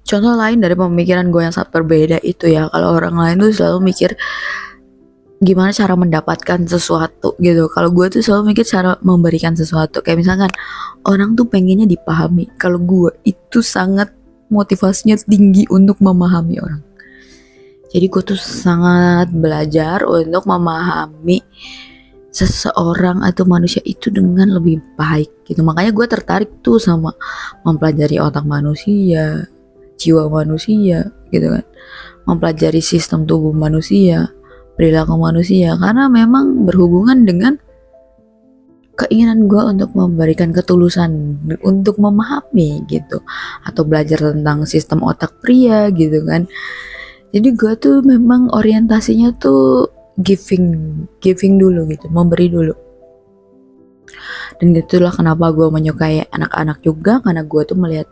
Contoh lain dari pemikiran gue yang sangat berbeda itu ya, kalau orang lain tuh selalu mikir gimana cara mendapatkan sesuatu gitu. Kalau gue tuh selalu mikir cara memberikan sesuatu. Kayak misalkan orang tuh pengennya dipahami. Kalau gue itu sangat motivasinya tinggi untuk memahami orang. Jadi gue tuh sangat belajar untuk memahami seseorang atau manusia itu dengan lebih baik gitu. Makanya gue tertarik tuh sama mempelajari otak manusia, jiwa manusia gitu kan, mempelajari sistem tubuh manusia, perilaku manusia, karena memang berhubungan dengan keinginan gue untuk memberikan ketulusan untuk memahami gitu, atau belajar tentang sistem otak pria gitu kan. Jadi gue tuh memang orientasinya tuh giving dulu gitu, memberi dulu. Dan itulah kenapa gue menyukai anak-anak juga, karena gue tuh melihat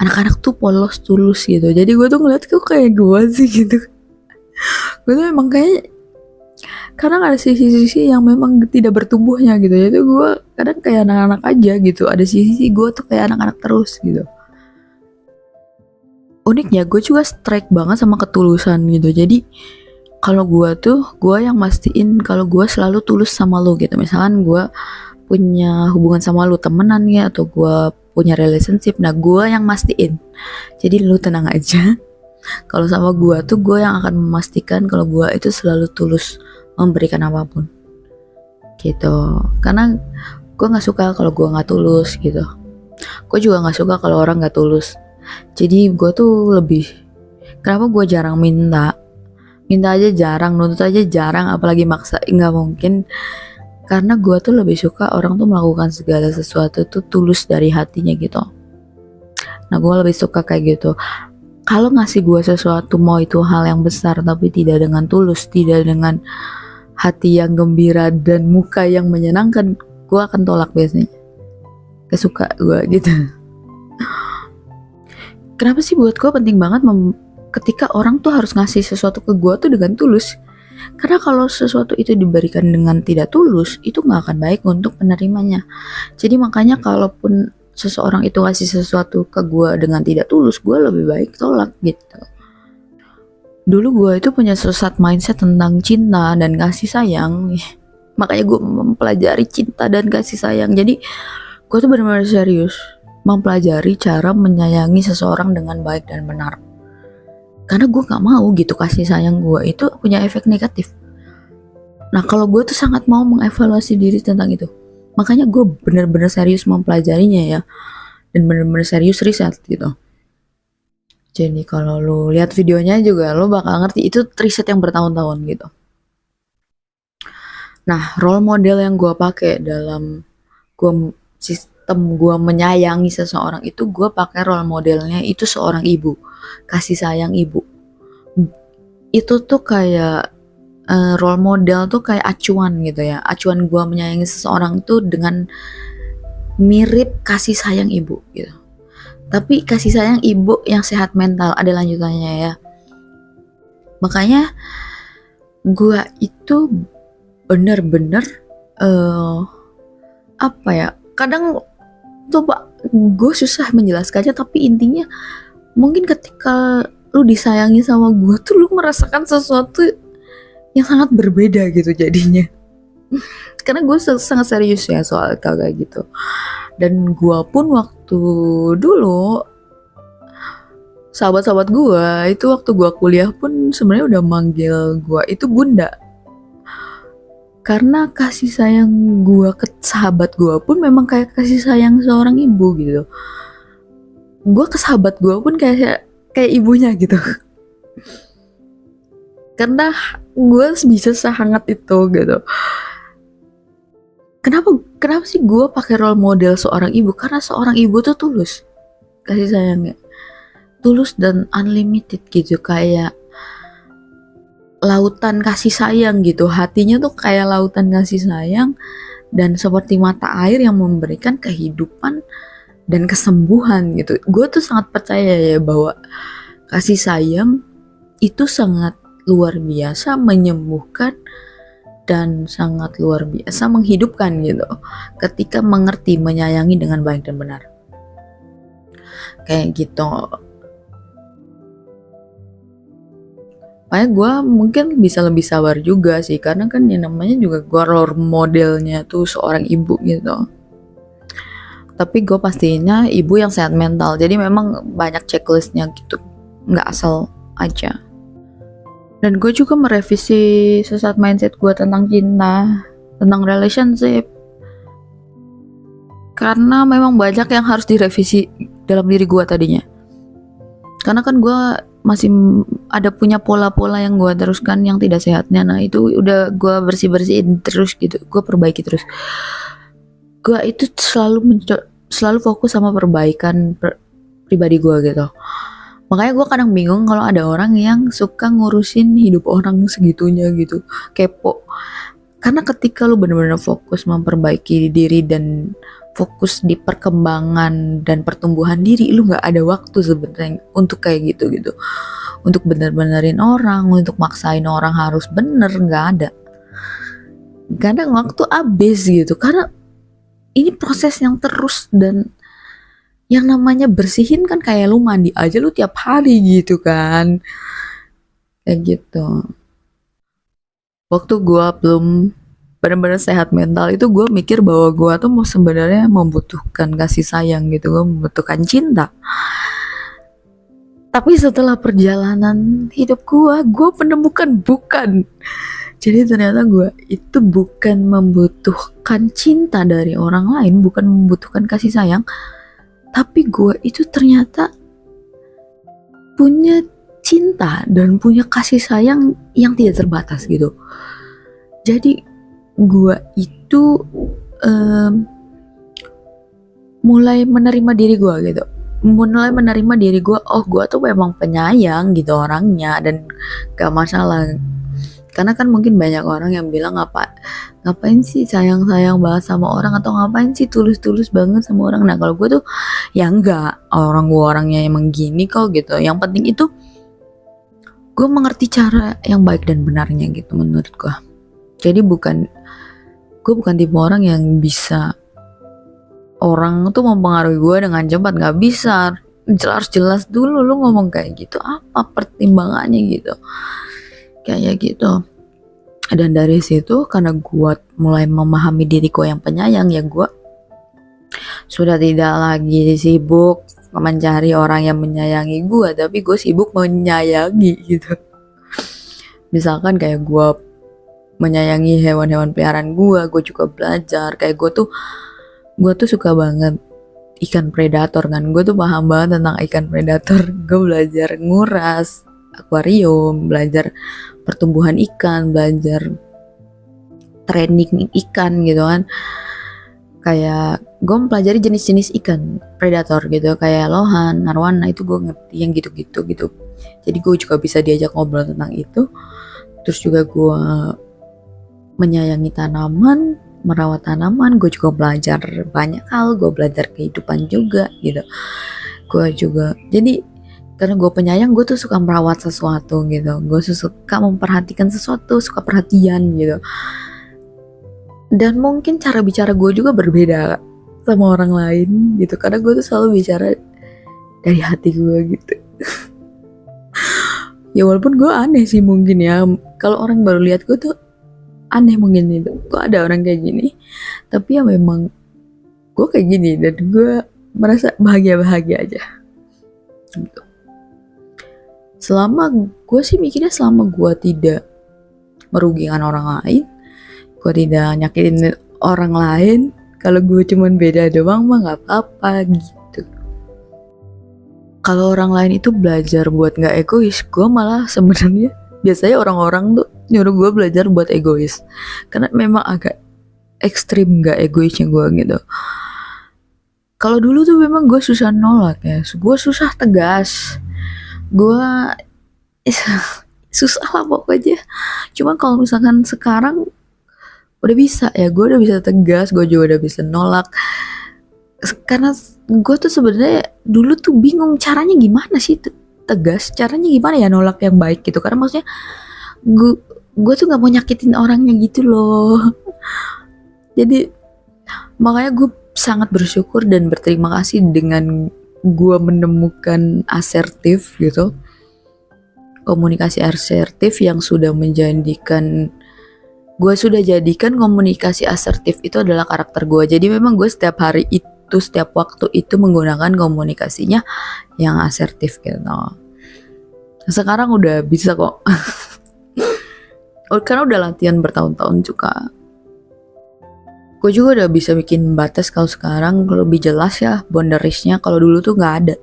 anak-anak tuh polos tulus gitu. Jadi gue tuh ngeliat kok kayak gue sih gitu. Gue tuh memang kayak kadang ada sisi-sisi yang memang tidak bertumbuhnya gitu. Jadi gue kadang kayak anak-anak aja gitu. Ada sisi gue tuh kayak anak-anak terus gitu. Uniknya gue juga strike banget sama ketulusan gitu. Jadi kalau gue tuh, gue yang mastiin kalau gue selalu tulus sama lo gitu. Misalkan gue punya hubungan sama lo, temenan ya, atau gue punya relationship, nah gue yang mastiin. Jadi lu tenang aja. Kalau sama gue tuh gue yang akan memastikan kalau gue itu selalu tulus memberikan apapun gitu. Karena gue nggak suka kalau gue nggak tulus gitu. Gue juga nggak suka kalau orang nggak tulus. Jadi gue tuh lebih, kenapa gue jarang minta aja jarang, nuntut aja jarang, apalagi maksa, nggak mungkin. Karena gue tuh lebih suka orang tuh melakukan segala sesuatu tuh tulus dari hatinya gitu. Nah gue lebih suka kayak gitu. Kalau ngasih gue sesuatu, mau itu hal yang besar tapi tidak dengan tulus, tidak dengan hati yang gembira dan muka yang menyenangkan, gue akan tolak biasanya. Kesuka gue gitu. Kenapa sih buat gue penting banget ketika orang tuh harus ngasih sesuatu ke gue tuh dengan tulus? Karena kalau sesuatu itu diberikan dengan tidak tulus, itu gak akan baik untuk penerimanya. Jadi makanya kalaupun seseorang itu ngasih sesuatu ke gue dengan tidak tulus, gue lebih baik tolak gitu. Dulu gue itu punya sesat mindset tentang cinta dan kasih sayang. Makanya gue mempelajari cinta dan kasih sayang. Jadi gue tuh benar-benar serius mempelajari cara menyayangi seseorang dengan baik dan benar. Karena gue gak mau gitu kasih sayang gue itu punya efek negatif. Nah kalau gue tuh sangat mau mengevaluasi diri tentang itu. Makanya gue bener-bener serius mempelajarinya ya. Dan bener-bener serius riset gitu. Jadi kalau lu lihat videonya juga lu bakal ngerti itu riset yang bertahun-tahun gitu. Nah role model yang gue pakai dalam sistem gue menyayangi seseorang itu, gue pakai role modelnya itu seorang ibu. Kasih sayang ibu itu tuh kayak role model tuh kayak acuan gitu ya. Acuan gue menyayangi seseorang tuh dengan mirip kasih sayang ibu gitu. Tapi kasih sayang ibu yang sehat mental, ada lanjutannya ya. Makanya gue itu bener-bener apa ya, kadang tuh pak gue susah menjelaskannya, tapi intinya mungkin ketika lu disayangi sama gue tuh lu merasakan sesuatu yang sangat berbeda gitu jadinya. Karena gue sangat serius ya soal kayak gitu. Dan gue pun waktu dulu sahabat-sahabat gue itu waktu gue kuliah pun sebenarnya udah manggil gue itu bunda. Karena kasih sayang gue ke sahabat gue pun memang kayak kasih sayang seorang ibu gitu. Gue ke sahabat gue pun kayak ibunya gitu. Karena gue bisa sehangat itu gitu. Kenapa sih gue pakai role model seorang ibu? Karena seorang ibu tuh tulus kasih sayangnya, tulus dan unlimited gitu, kayak lautan kasih sayang gitu. Hatinya tuh kayak lautan kasih sayang dan seperti mata air yang memberikan kehidupan dan kesembuhan gitu. Gue tuh sangat percaya ya bahwa kasih sayang itu sangat luar biasa menyembuhkan dan sangat luar biasa menghidupkan gitu. Ketika mengerti menyayangi dengan baik dan benar. Kayak gitu. Makanya gue mungkin bisa lebih sabar juga sih, karena kan yang namanya juga gue role modelnya tuh seorang ibu gitu. Tapi gue pastinya ibu yang sehat mental, jadi memang banyak checklistnya gitu, nggak asal aja. Dan gue juga merevisi sesaat mindset gue tentang cinta, tentang relationship, karena memang banyak yang harus direvisi dalam diri gue tadinya. Karena kan gue masih ada punya pola-pola yang gue teruskan yang tidak sehatnya. Nah itu udah gue bersih-bersihin terus gitu, gue perbaiki terus. Gue itu selalu fokus sama perbaikan pribadi gue gitu. Makanya gue kadang bingung kalau ada orang yang suka ngurusin hidup orang segitunya gitu, kepo. Karena ketika lu bener-bener fokus memperbaiki diri dan fokus di perkembangan dan pertumbuhan diri, lu nggak ada waktu sebenarnya untuk kayak gitu, untuk bener-benerin orang, untuk maksain orang harus bener, nggak ada. Kadang waktu habis gitu, karena ini proses yang terus, dan yang namanya bersihin kan kayak lu mandi aja lu tiap hari gitu kan, kayak gitu. Waktu gua belum benar-benar sehat mental itu, gue mikir bahwa gue tuh mau sebenarnya membutuhkan kasih sayang gitu, gue membutuhkan cinta. Tapi setelah perjalanan hidup gue menemukan bukan. Jadi ternyata gue itu bukan membutuhkan cinta dari orang lain, bukan membutuhkan kasih sayang, tapi gue itu ternyata punya cinta dan punya kasih sayang yang tidak terbatas gitu. Jadi gue itu mulai menerima diri gue gitu, oh gue tuh memang penyayang gitu orangnya, dan gak masalah. Karena kan mungkin banyak orang yang bilang ngapain sih sayang-sayang banget sama orang, atau ngapain sih tulus-tulus banget sama orang. Nah kalau gue tuh ya enggak, gue orangnya emang gini kok gitu. Yang penting itu gue mengerti cara yang baik dan benarnya gitu menurut gue. Jadi gue bukan tipe orang yang bisa orang tuh mempengaruhi gue dengan cepat, nggak bisa. Harus jelas dulu lu ngomong kayak gitu apa pertimbangannya gitu, kayak gitu. Dan dari situ karena gue mulai memahami diri gue yang penyayang, ya gue sudah tidak lagi sibuk mencari orang yang menyayangi gue, tapi gue sibuk menyayangi gitu. Misalkan kayak gue menyayangi hewan-hewan peliharaan gue juga belajar. Kayak gue tuh suka banget ikan predator kan, gue tuh paham banget tentang ikan predator. Gue belajar nguras akuarium, belajar pertumbuhan ikan, belajar training ikan gitu kan. Kayak gue mempelajari jenis-jenis ikan predator gitu, kayak lohan, arwana, itu gue ngerti yang gitu-gitu gitu. Jadi gue juga bisa diajak ngobrol tentang itu. Terus juga gue menyayangi tanaman, merawat tanaman, gue juga belajar banyak hal, gue belajar kehidupan juga gitu. Gue juga, jadi karena gue penyayang, gue tuh suka merawat sesuatu gitu, gue suka memperhatikan sesuatu, suka perhatian gitu. Dan mungkin cara bicara gue juga berbeda sama orang lain gitu, karena gue tuh selalu bicara dari hati gue gitu. Ya walaupun gue aneh sih mungkin ya, kalau orang baru lihat gue tuh aneh mungkin itu, kok ada orang kayak gini. Tapi ya memang gue kayak gini, dan gue merasa bahagia-bahagia aja gitu. Selama gue sih mikirnya, selama gue tidak merugikan orang lain, gue tidak nyakitin orang lain, kalau gue cuman beda doang mah gak apa-apa gitu. Kalau orang lain itu belajar buat gak egois, gue malah sebenarnya biasanya orang-orang tuh nyuruh gue belajar buat egois, karena memang agak ekstrim gak egoisnya gue gitu. Kalau dulu tuh memang gue susah nolak ya, gue susah tegas, gue susah lah pokoknya. Cuman kalau misalkan sekarang udah bisa ya, gue udah bisa tegas, gue juga udah bisa nolak. Karena gue tuh sebenarnya dulu tuh bingung caranya gimana sih tegas, caranya gimana ya nolak yang baik gitu. Karena maksudnya gue tuh nggak mau nyakitin orangnya gitu loh. Jadi makanya gue sangat bersyukur dan berterima kasih dengan gue menemukan asertif gitu. komunikasi asertif yang gue sudah jadikan komunikasi asertif itu adalah karakter gue. Jadi memang gue setiap hari itu, setiap waktu itu menggunakan komunikasinya yang asertif gitu. Sekarang udah bisa kok. Karena udah latihan bertahun-tahun juga. Gue juga udah bisa bikin batas kalau sekarang lebih jelas ya boundariesnya. Kalau dulu tuh nggak ada.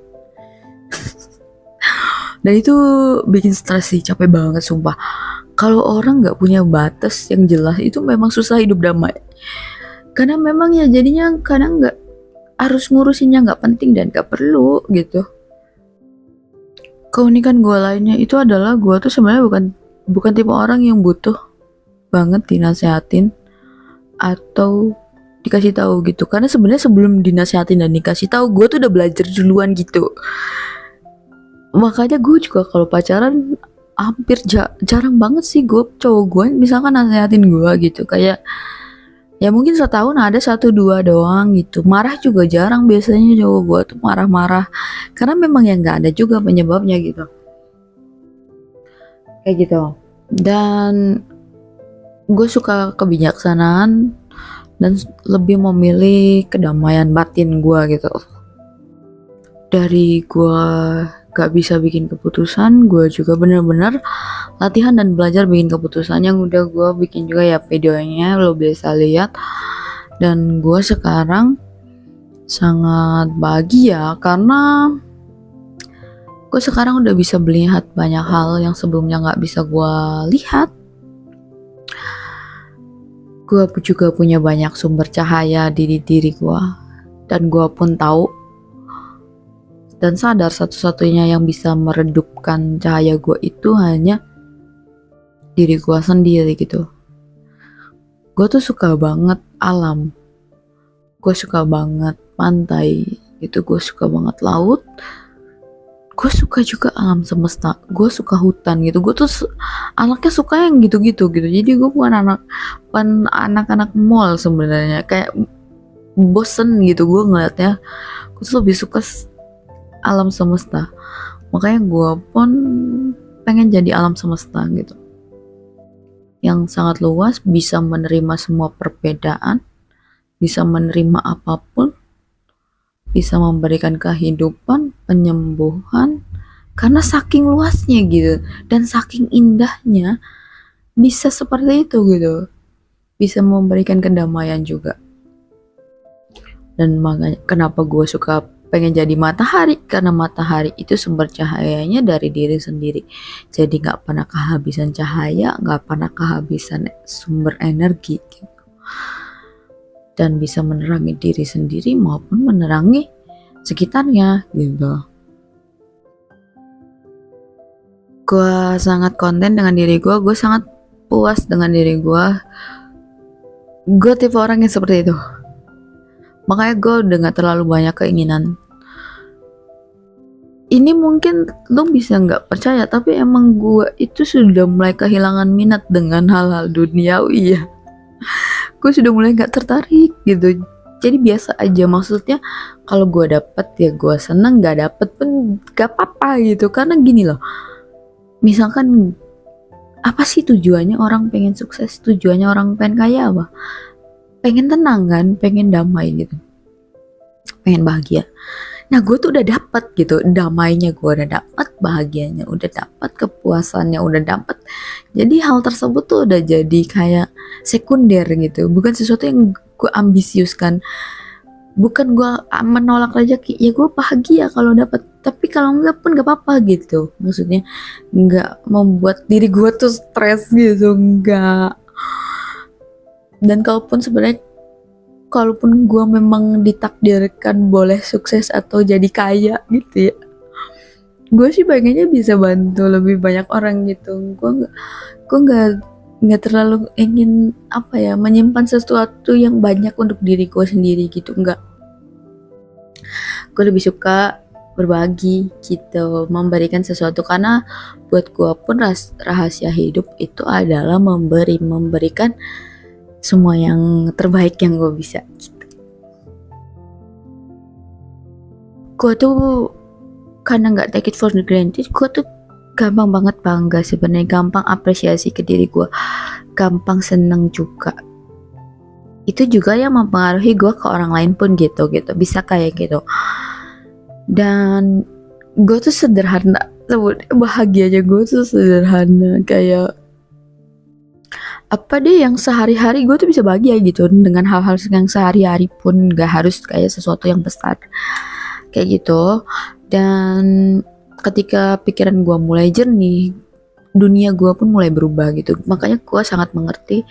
Dan itu bikin stres sih, capek banget sumpah. Kalau orang nggak punya batas yang jelas itu memang susah hidup damai. Karena memang ya jadinya kadang nggak harus ngurusin yang nggak penting dan nggak perlu gitu. Keunikan gue lainnya itu adalah gue tuh sebenarnya bukan tipe orang yang butuh banget dinasehatin atau dikasih tahu gitu. Karena sebenarnya sebelum dinasehatin dan dikasih tahu, gue tuh udah belajar duluan gitu. Makanya gue juga kalau pacaran hampir jarang banget sih cowok gue misalkan nasehatin gue gitu. Kayak ya mungkin setahun ada 1-2 doang gitu. Marah juga jarang, biasanya cowok gue tuh marah-marah karena memang yang nggak ada juga penyebabnya gitu. Kayak gitu. Dan gue suka kebijaksanaan dan lebih memilih kedamaian batin gue gitu. Dari gue gak bisa bikin keputusan, gue juga bener-bener latihan dan belajar bikin keputusan. Yang udah gue bikin juga ya videonya, lo bisa lihat. Dan gue sekarang sangat bahagia karena gue sekarang udah bisa melihat banyak hal yang sebelumnya gak bisa gue lihat. Gue juga punya banyak sumber cahaya di diri gue, dan gue pun tahu dan sadar satu-satunya yang bisa meredupkan cahaya gue itu hanya diri gue sendiri gitu. Gue tuh suka banget alam, gue suka banget pantai gitu, gue suka banget laut, gue suka juga alam semesta, gue suka hutan gitu. Gue tuh anaknya suka yang gitu-gitu gitu. Jadi gue bukan anak-anak mall sebenarnya, kayak bosen gitu gue ngeliatnya. Gue tuh lebih suka alam semesta. Makanya gue pun pengen jadi alam semesta gitu, yang sangat luas, bisa menerima semua perbedaan, bisa menerima apapun, bisa memberikan kehidupan, penyembuhan, karena saking luasnya gitu dan saking indahnya bisa seperti itu gitu, bisa memberikan kedamaian juga. Dan makanya kenapa gue suka pengen jadi matahari, karena matahari itu sumber cahayanya dari diri sendiri. Jadi gak pernah kehabisan cahaya, gak pernah kehabisan sumber energi gitu. Dan bisa menerangi diri sendiri maupun menerangi sekitarnya gitu. Gue sangat konten dengan diri gue sangat puas dengan diri gue. Gue tipe orang yang seperti itu. Makanya gue udah gak terlalu banyak keinginan. Ini mungkin lo bisa gak percaya, tapi emang gue itu sudah mulai kehilangan minat dengan hal-hal duniawi ya. Gue sudah mulai gak tertarik gitu. Jadi biasa aja, maksudnya kalau gue dapet ya gue seneng, gak dapet pun gak apa-apa gitu. Karena gini loh, misalkan apa sih tujuannya orang pengen sukses, tujuannya orang pengen kaya apa? Pengen tenang kan, pengen damai gitu, pengen bahagia. Nah gue tuh udah dapet gitu, damainya gue udah dapet, bahagianya udah dapet, kepuasannya udah dapet. Jadi hal tersebut tuh udah jadi kayak sekunder gitu, bukan sesuatu yang gue ambisiuskan. Bukan gue menolak rezeki, ya gue bahagia kalau dapet, tapi kalau enggak pun gak apa-apa gitu. Maksudnya nggak membuat diri gue tuh stres gitu, enggak. Dan kalaupun gue memang ditakdirkan boleh sukses atau jadi kaya gitu ya, gue sih pengennya bisa bantu lebih banyak orang gitu. Gue nggak terlalu ingin menyimpan sesuatu yang banyak untuk diri gue sendiri gitu, enggak. Gue lebih suka berbagi gitu, memberikan sesuatu, karena buat gue pun rahasia hidup itu adalah memberikan semua yang terbaik yang gue bisa gitu. Gue tuh karena gak take it for granted, gue tuh gampang banget bangga sebenarnya, gampang apresiasi ke diri gue, gampang seneng juga. Itu juga yang mempengaruhi gue ke orang lain pun gitu bisa kayak gitu. Dan gue tuh sederhana, bahagianya gue tuh sederhana, kayak apa deh yang sehari-hari gue tuh bisa bahagia gitu dengan hal-hal yang sehari-hari pun, gak harus kayak sesuatu yang besar kayak gitu. Dan ketika pikiran gue mulai jernih, dunia gue pun mulai berubah gitu. Makanya gue sangat mengerti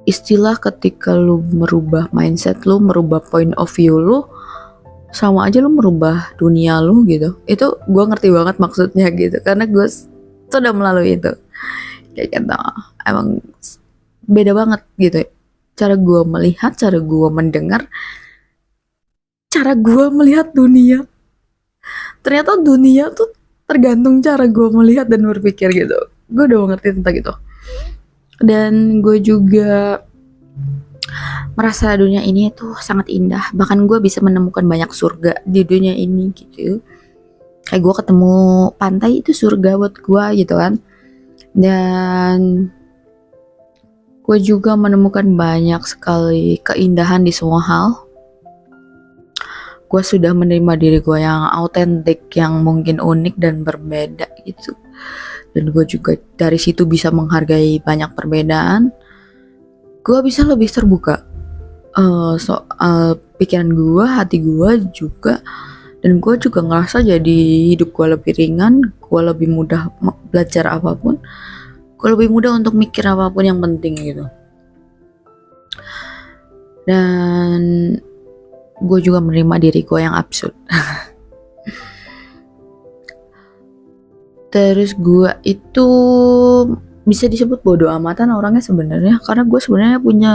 istilah ketika lu merubah mindset lu, merubah point of view lu, sama aja lu merubah dunia lu gitu. Itu gue ngerti banget maksudnya gitu, karena gue sudah melalui itu kayak gitu. Emang beda banget gitu, cara gue melihat, cara gue mendengar, cara gue melihat dunia. Ternyata dunia tuh tergantung cara gue melihat dan berpikir gitu. Gue udah mengerti tentang itu. Dan gue juga merasa dunia ini tuh sangat indah. Bahkan gue bisa menemukan banyak surga di dunia ini gitu. Kayak gue ketemu pantai, itu surga buat gue gitu kan. Dan gue juga menemukan banyak sekali keindahan di semua hal. Gue sudah menerima diri gue yang autentik, yang mungkin unik dan berbeda gitu. Dan gue juga dari situ bisa menghargai banyak perbedaan. Gue bisa lebih terbuka soal pikiran gue, hati gue juga. Dan gue juga ngerasa jadi hidup gue lebih ringan. Gue lebih mudah belajar apapun. Gue lebih mudah untuk mikir apapun yang penting gitu. Dan gue juga menerima diri gue yang absurd. Terus gue itu bisa disebut bodoh amatan orangnya sebenarnya, karena gue sebenarnya punya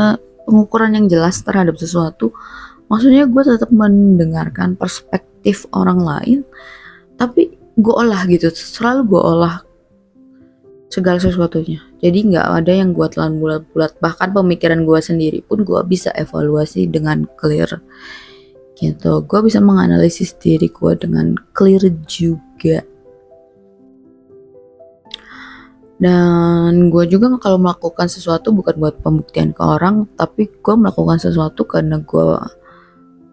pengukuran yang jelas terhadap sesuatu. Maksudnya gue tetap mendengarkan perspektif orang lain, tapi gue olah gitu, selalu gue olah segala sesuatunya. Jadi nggak ada yang gue telan bulat-bulat. Bahkan pemikiran gue sendiri pun gue bisa evaluasi dengan clear gitu. Gue bisa menganalisis diri gue dengan clear juga. Dan gue juga kalau melakukan sesuatu bukan buat pembuktian ke orang, tapi gue melakukan sesuatu karena gue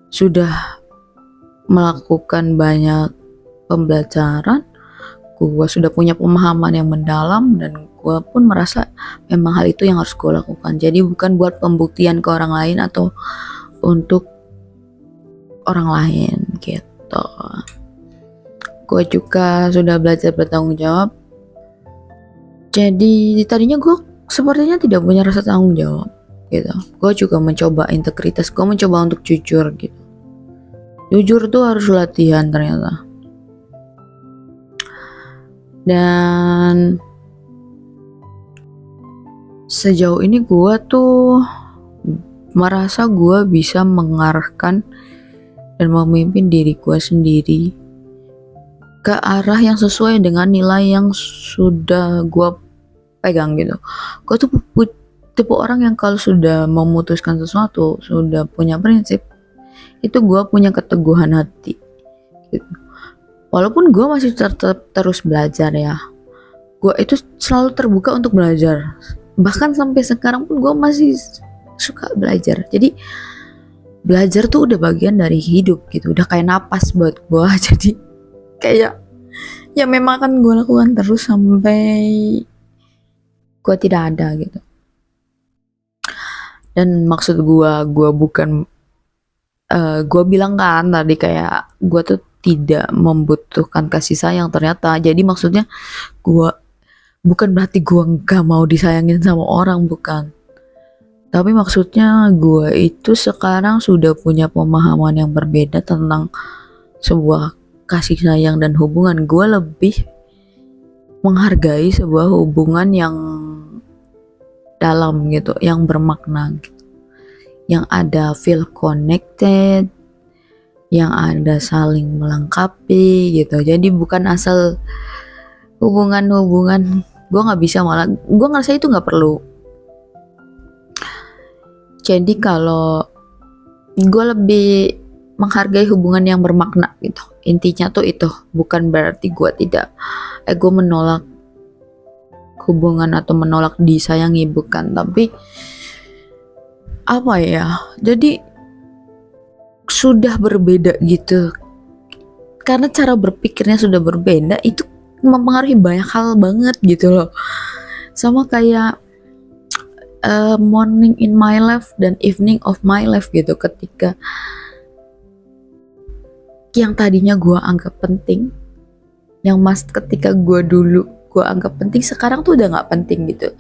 sudah melakukan banyak pembelajaran, gue sudah punya pemahaman yang mendalam, dan gue pun merasa memang hal itu yang harus gue lakukan. Jadi bukan buat pembuktian ke orang lain atau untuk orang lain gitu. Gue juga sudah belajar bertanggung jawab. Jadi tadinya gue sepertinya tidak punya rasa tanggung jawab gitu. Gue juga mencoba integritas, gue mencoba untuk jujur gitu. Jujur tuh harus latihan ternyata. Dan sejauh ini gue tuh merasa gue bisa mengarahkan dan memimpin diri gue sendiri ke arah yang sesuai dengan nilai yang sudah gue pegang gitu. Gue tuh tipe orang yang kalau sudah memutuskan sesuatu, sudah punya prinsip, itu gue punya keteguhan hati gitu. Walaupun gue masih tetap terus belajar ya, gue itu selalu terbuka untuk belajar. Bahkan sampai sekarang pun gue masih suka belajar. Jadi belajar tuh udah bagian dari hidup gitu, udah kayak napas buat gue. Jadi kayak ya memang akan gue lakukan terus sampai gue tidak ada gitu. Dan maksud gue bukan gue bilang kan tadi kayak gue tuh tidak membutuhkan kasih sayang ternyata. Jadi maksudnya gue bukan berarti gue gak mau disayangin sama orang, bukan. Tapi maksudnya gue itu sekarang sudah punya pemahaman yang berbeda tentang sebuah kasih sayang dan hubungan. Gue lebih menghargai sebuah hubungan yang dalam gitu, yang bermakna gitu, yang ada feel connected, yang ada saling melengkapi gitu. Jadi bukan asal hubungan gue nggak bisa, malah gue ngerasa itu nggak perlu. Jadi kalau gue lebih menghargai hubungan yang bermakna gitu. Intinya tuh itu, bukan berarti gue menolak hubungan atau menolak disayangi, bukan, tapi apa ya, jadi sudah berbeda gitu, karena cara berpikirnya sudah berbeda, itu mempengaruhi banyak hal banget gitu loh. Sama kayak morning in my life dan evening of my life gitu, ketika yang tadinya gue anggap penting, ketika gue dulu gue anggap penting, sekarang tuh udah nggak penting gitu.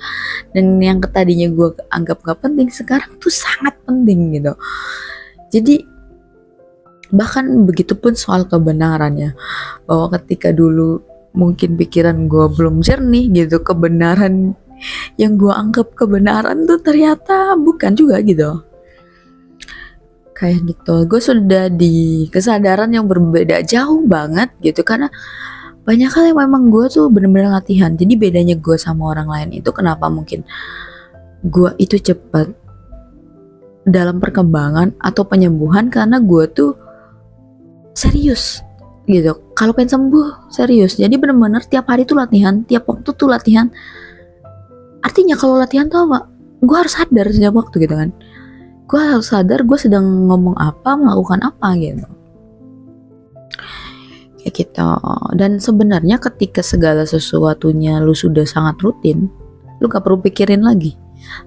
Dan yang tadinya gue anggap nggak penting, sekarang tuh sangat penting gitu. Jadi bahkan begitupun soal kebenarannya, bahwa ketika dulu mungkin pikiran gue belum jernih gitu, kebenaran yang gue anggap kebenaran tuh ternyata bukan juga gitu. Kayak gitu, gue sudah di kesadaran yang berbeda jauh banget gitu, karena banyak hal yang memang gue tuh bener-bener latihan. Jadi bedanya gue sama orang lain itu, kenapa mungkin gue itu cepat dalam perkembangan atau penyembuhan, karena gue tuh serius gitu. Kalau pengen sembuh serius, jadi bener-bener tiap hari tuh latihan, tiap waktu tuh latihan. Artinya kalau latihan tuh apa? Gue harus sadar setiap waktu gitu kan. Gue harus sadar gue sedang ngomong apa, melakukan apa gitu. Kayak gitu. Dan sebenarnya ketika segala sesuatunya lu sudah sangat rutin, lu gak perlu pikirin lagi.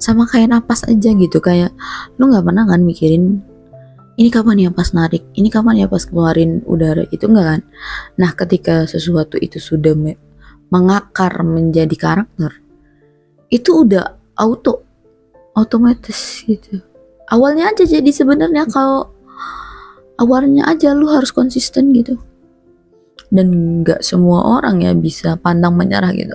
Sama kayak napas aja gitu, kayak lu gak pernah kan mikirin ini kapan ya pas narik, ini kapan ya pas keluarin udara, itu enggak kan. Nah ketika sesuatu itu sudah mengakar menjadi karakter, itu udah otomatis gitu. Awalnya aja, jadi sebenarnya kalau awalnya aja lu harus konsisten gitu. Dan gak semua orang ya bisa pantang menyerah gitu,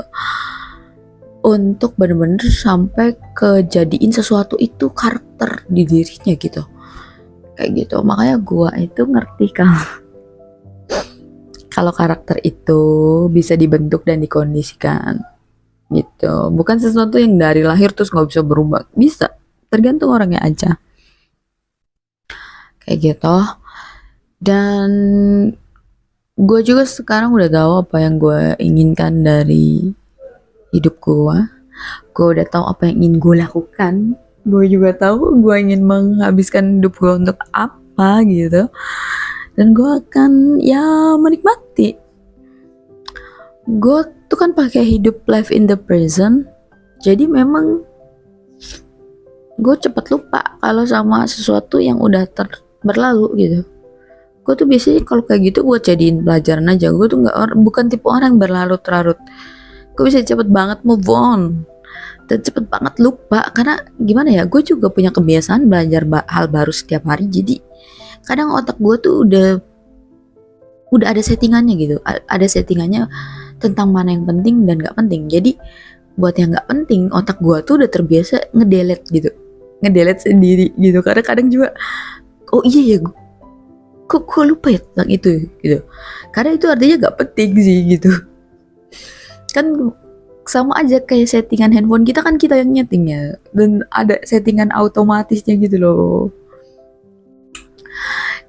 untuk bener-bener sampai kejadiin sesuatu itu karakter di dirinya gitu. Kayak gitu. Makanya gua itu ngerti kalau karakter itu bisa dibentuk dan dikondisikan gitu. Bukan sesuatu yang dari lahir terus gak bisa berubah. Bisa, tergantung orangnya aja. Kayak gitu. Dan gue juga sekarang udah tahu apa yang gue inginkan dari hidup gue. Gue udah tahu apa yang ingin gue lakukan. Gue juga tahu gue ingin menghabiskan hidup gue untuk apa gitu. Dan gue akan ya menikmati. Gue tuh kan pakai hidup life in the present. Jadi memang gue cepat lupa kalau sama sesuatu yang udah berlalu gitu. Gue tuh biasanya kalau kayak gitu gue jadiin pelajaran aja. Gue tuh bukan tipe orang yang berlarut-larut. Gue bisa cepet banget move on dan cepet banget lupa, karena gimana ya, gue juga punya kebiasaan belajar hal baru setiap hari. Jadi kadang otak gue tuh udah ada settingannya gitu, ada settingannya tentang mana yang penting dan gak penting. Jadi buat yang gak penting, otak gue tuh udah terbiasa ngedelete gitu, ngedelete sendiri gitu. Karena kadang juga oh iya ya, kok lupa ya tentang itu gitu, karena itu artinya gak penting sih gitu kan. Sama aja kayak settingan handphone kita, kan kita yang nyetingnya, dan ada settingan otomatisnya gitu loh,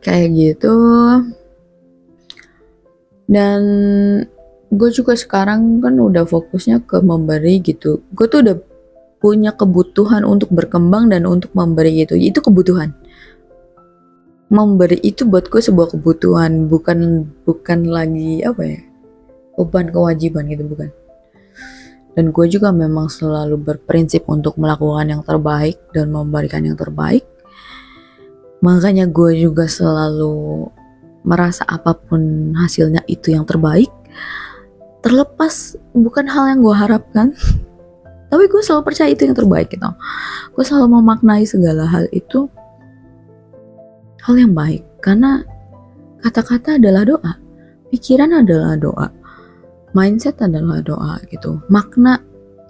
kayak gitu. Dan gue juga sekarang kan udah fokusnya ke memberi gitu. Gue tuh udah punya kebutuhan untuk berkembang dan untuk memberi gitu. Itu kebutuhan. Memberi itu buat gue sebuah kebutuhan, bukan lagi apa ya, beban, kewajiban gitu, bukan. Dan gue juga memang selalu berprinsip untuk melakukan yang terbaik dan memberikan yang terbaik. Makanya gue juga selalu merasa apapun hasilnya itu yang terbaik, terlepas bukan hal yang gue harapkan, tapi gue selalu percaya itu yang terbaik gitu. Gue selalu memaknai segala hal itu hal yang baik, karena kata-kata adalah doa, pikiran adalah doa, mindset adalah doa gitu. Makna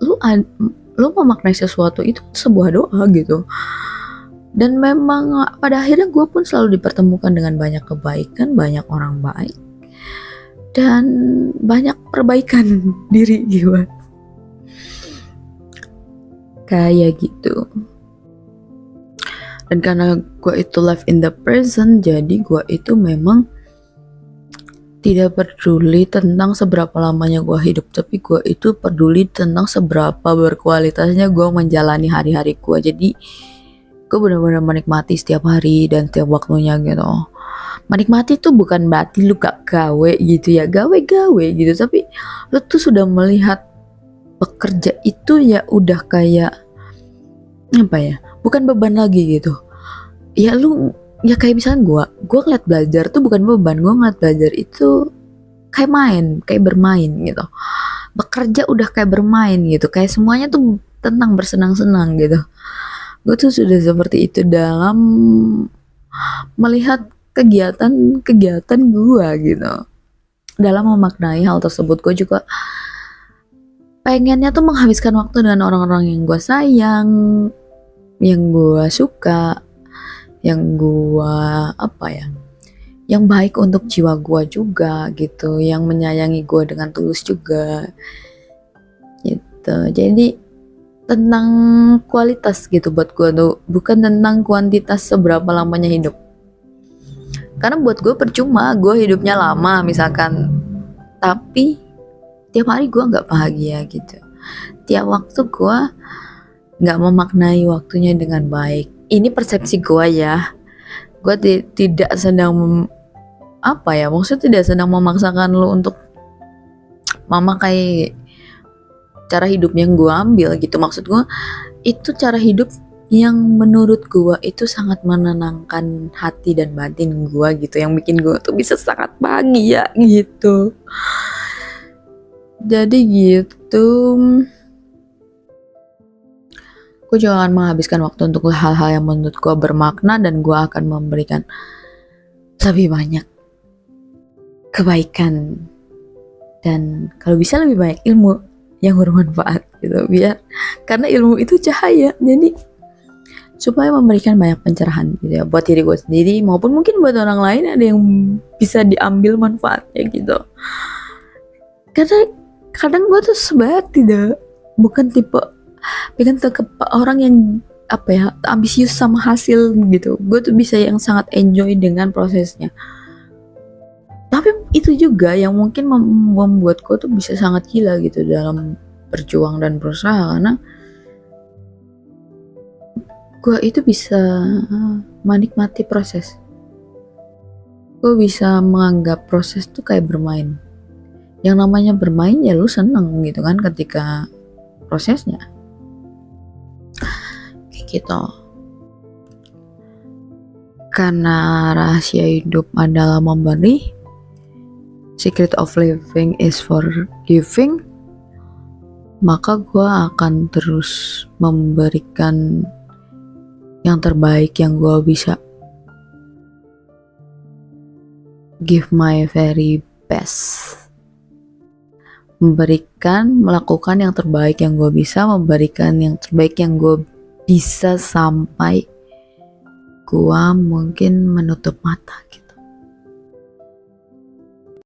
lu memaknai sesuatu itu sebuah doa gitu. Dan memang pada akhirnya gue pun selalu dipertemukan dengan banyak kebaikan, banyak orang baik, dan banyak perbaikan diri gue. Kayak gitu. Dan karena gue itu live in the present, jadi gue itu memang tidak peduli tentang seberapa lamanya gue hidup, tapi gue itu peduli tentang seberapa berkualitasnya gue menjalani hari-hari gue. Jadi gue benar-benar menikmati setiap hari dan setiap waktunya gitu. Menikmati tuh bukan berarti lu gak gawe gitu ya, gawe-gawe gitu, tapi lu tuh sudah melihat bekerja itu ya udah kayak apa ya, bukan beban lagi gitu. Ya lu, ya kayak misalnya gue ngeliat belajar tuh bukan beban, gue ngeliat belajar itu kayak main, kayak bermain gitu. Bekerja udah kayak bermain gitu, kayak semuanya tuh tentang bersenang-senang gitu. Gue tuh sudah seperti itu dalam melihat kegiatan-kegiatan gue gitu. Dalam memaknai hal tersebut, gue juga pengennya tuh menghabiskan waktu dengan orang-orang yang gue sayang, yang gue suka, yang gue apa ya, yang baik untuk jiwa gue juga gitu, yang menyayangi gue dengan tulus juga gitu. Jadi tentang kualitas gitu buat gue tuh, bukan tentang kuantitas seberapa lamanya hidup. Karena buat gue percuma gue hidupnya lama misalkan, tapi tiap hari gue nggak bahagia gitu. Tiap waktu gue nggak memaknai waktunya dengan baik. Ini persepsi gue ya. Gue tidak sedang apa ya, maksudnya tidak sedang memaksakan lo untuk memakai cara hidup yang gue ambil gitu. Maksud gue itu cara hidup yang menurut gue itu sangat menenangkan hati dan batin gue gitu, yang bikin gue tuh bisa sangat bahagia gitu. Jadi gitu, gue juga akan menghabiskan waktu untuk hal-hal yang menurut gue bermakna, dan gue akan memberikan lebih banyak kebaikan dan kalau bisa lebih banyak ilmu yang bermanfaat gitu, biar karena ilmu itu cahaya, jadi supaya memberikan banyak pencerahan gitu ya, buat diri gue sendiri maupun mungkin buat orang lain ada yang bisa diambil manfaatnya gitu. Karena kadang gue tuh sebenarnya bukan tipe orang yang apa ya, ambisius sama hasil gitu. Gue tuh bisa yang sangat enjoy dengan prosesnya. Tapi itu juga yang mungkin membuat gue tuh bisa sangat gila gitu dalam berjuang dan berusaha, karena gue itu bisa menikmati proses. Gue bisa menganggap proses tuh kayak bermain. Yang namanya bermain ya lu seneng gitu kan ketika prosesnya. Kayak gitu. Karena rahasia hidup adalah memberi, secret of living is for giving, maka gue akan terus memberikan yang terbaik yang gue bisa. Give my very best. Melakukan yang terbaik yang gue bisa, memberikan yang terbaik yang gue bisa sampai gue mungkin menutup mata gitu.